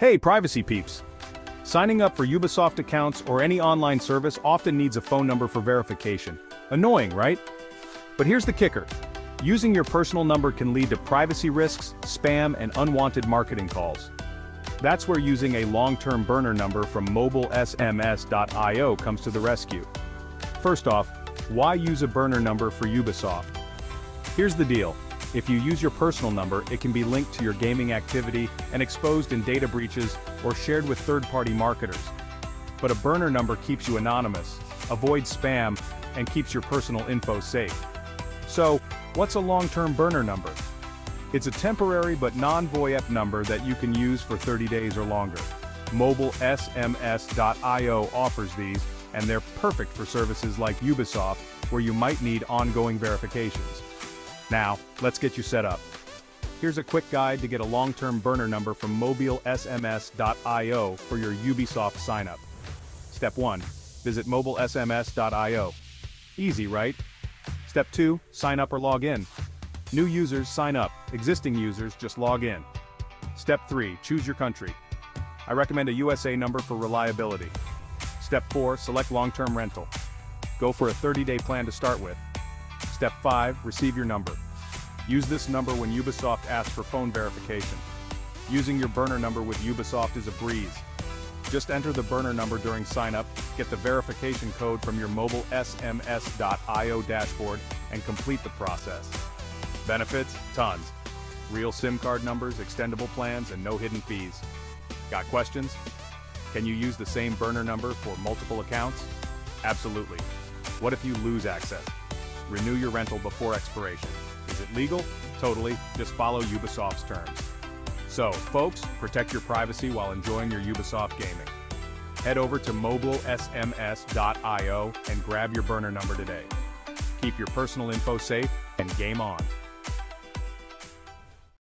Hey, privacy peeps! Signing up for Ubisoft accounts or any online service often needs a phone number for verification. Annoying, right? But here's the kicker. Using your personal number can lead to privacy risks, spam, and unwanted marketing calls. That's where using a long-term burner number from MobileSMS.io comes to the rescue. First off, why use a burner number for Ubisoft? Here's the deal. If you use your personal number, it can be linked to your gaming activity and exposed in data breaches or shared with third-party marketers. But a burner number keeps you anonymous, avoids spam, and keeps your personal info safe. So, what's a long-term burner number? It's a temporary but non-VoIP number that you can use for 30 days or longer. MobileSMS.io offers these, and they're perfect for services like Ubisoft, where you might need ongoing verifications. Now, let's get you set up. Here's a quick guide to get a long-term burner number from MobileSMS.io for your Ubisoft sign-up. Step 1. Visit MobileSMS.io. Easy, right? Step 2. Sign up or log in. New users sign up, existing users just log in. Step 3. Choose your country. I recommend a USA number for reliability. Step 4. Select long-term rental. Go for a 30-day plan to start with. Step 5. Receive your number. Use this number when Ubisoft asks for phone verification. Using your burner number with Ubisoft is a breeze. Just enter the burner number during sign-up, get the verification code from your MobileSMS.io dashboard, and complete the process. Benefits? Tons. Real SIM card numbers, extendable plans, and no hidden fees. Got questions? Can you use the same burner number for multiple accounts? Absolutely. What if you lose access? Renew your rental before expiration. Is it legal? Totally. Just follow Ubisoft's terms. So, folks, protect your privacy while enjoying your Ubisoft gaming. Head over to MobileSMS.io and grab your burner number today. Keep your personal info safe and game on.